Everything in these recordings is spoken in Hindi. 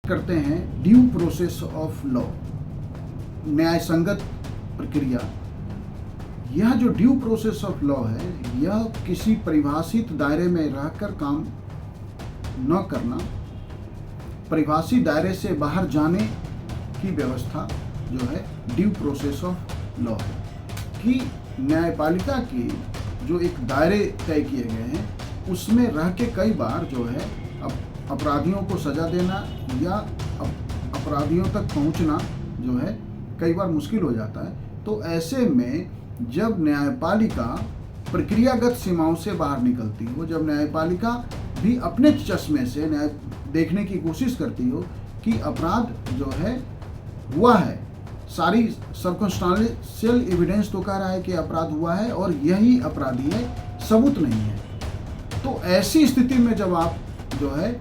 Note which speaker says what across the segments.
Speaker 1: करते हैं ड्यू प्रोसेस ऑफ लॉ, न्याय संगत प्रक्रिया। यह जो ड्यू प्रोसेस ऑफ लॉ है, यह किसी परिभाषित दायरे में रहकर काम न करना, परिभाषित दायरे से बाहर जाने की व्यवस्था जो है ड्यू प्रोसेस ऑफ लॉ है कि न्यायपालिका की जो एक दायरे तय किए गए हैं उसमें रह के कई बार जो है अपराधियों को सजा देना या अपराधियों तक पहुंचना जो है कई बार मुश्किल हो जाता है। तो ऐसे में जब न्यायपालिका प्रक्रियागत सीमाओं से बाहर निकलती हो, जब न्यायपालिका भी अपने चश्मे से न्याय देखने की कोशिश करती हो कि अपराध जो है हुआ है, सारी सर्कमस्टांशियल एविडेंस तो कह रहा है कि अपराध हुआ है और यही अपराधी है, सबूत नहीं है, तो ऐसी स्थिति में जब आप जो है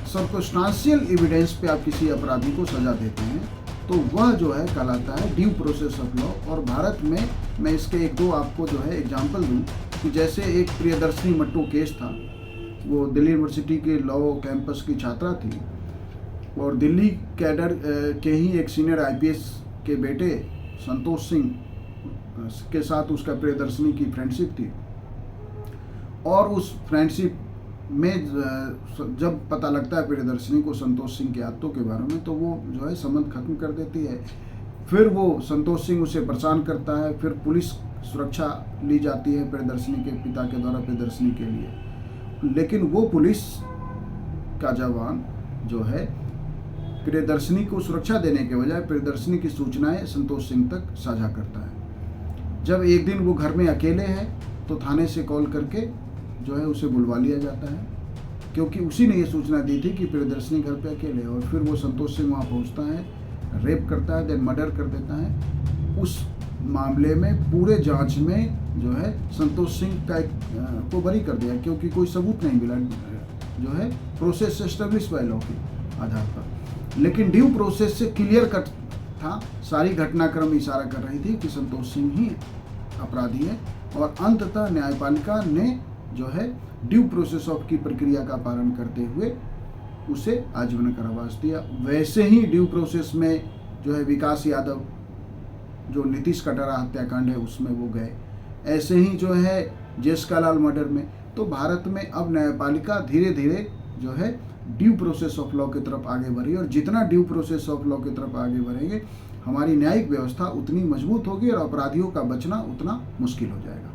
Speaker 1: सर्कमस्टांशियल एविडेंस पे आप किसी अपराधी को सजा देते हैं तो वह जो है कहलाता है ड्यू प्रोसेस ऑफ लॉ। और भारत में मैं इसके एक दो आपको जो है एग्जांपल दूं कि जैसे एक प्रियदर्शनी मट्टू केस था, वो दिल्ली यूनिवर्सिटी के लॉ कैंपस की छात्रा थी और दिल्ली कैडर के ही एक सीनियर आईपीएस के बेटे संतोष सिंह के साथ उसका प्रियदर्शनी की फ्रेंडशिप थी और उस फ्रेंडशिप में जब पता लगता है प्रियदर्शनी को संतोष सिंह की आदतों के बारे में तो वो जो है संबंध खत्म कर देती है। फिर वो संतोष सिंह उसे परेशान करता है, फिर पुलिस सुरक्षा ली जाती है प्रियदर्शनी के पिता के द्वारा प्रियदर्शनी के लिए, लेकिन वो पुलिस का जवान जो है प्रियदर्शनी को सुरक्षा देने के बजाय प्रियदर्शनी की सूचनाएं संतोष सिंह तक साझा करता है। जब एक दिन वो घर में अकेले है तो थाने से कॉल करके जो है उसे बुलवा लिया जाता है, क्योंकि उसी ने ये सूचना दी थी कि प्रियदर्शनी घर पे अकेले है। और फिर वो संतोष सिंह वहाँ पहुँचता है, रेप करता है, देन मर्डर कर देता है। उस मामले में पूरे जांच में जो है संतोष सिंह को बरी कर दिया क्योंकि कोई सबूत नहीं मिला जो है प्रोसेस एस्टेब्लिश बाय लॉ के आधार पर। लेकिन ड्यू प्रोसेस से क्लियर कट था, सारी घटनाक्रम इशारा कर रही थी कि संतोष सिंह ही अपराधी है और अंततः न्यायपालिका ने जो है ड्यू प्रोसेस ऑफ की प्रक्रिया का पालन करते हुए उसे आजीवन कारावास दिया। वैसे ही ड्यू प्रोसेस में जो है विकास यादव जो नीतीश कटारा हत्याकांड है उसमें वो गए, ऐसे ही जो है जेसिका लाल मर्डर में। तो भारत में अब न्यायपालिका धीरे धीरे जो है ड्यू प्रोसेस ऑफ लॉ की तरफ आगे बढ़ी और जितना ड्यू प्रोसेस ऑफ लॉ की तरफ आगे बढ़ेंगे हमारी न्यायिक व्यवस्था उतनी मजबूत होगी और अपराधियों का बचना उतना मुश्किल हो जाएगा।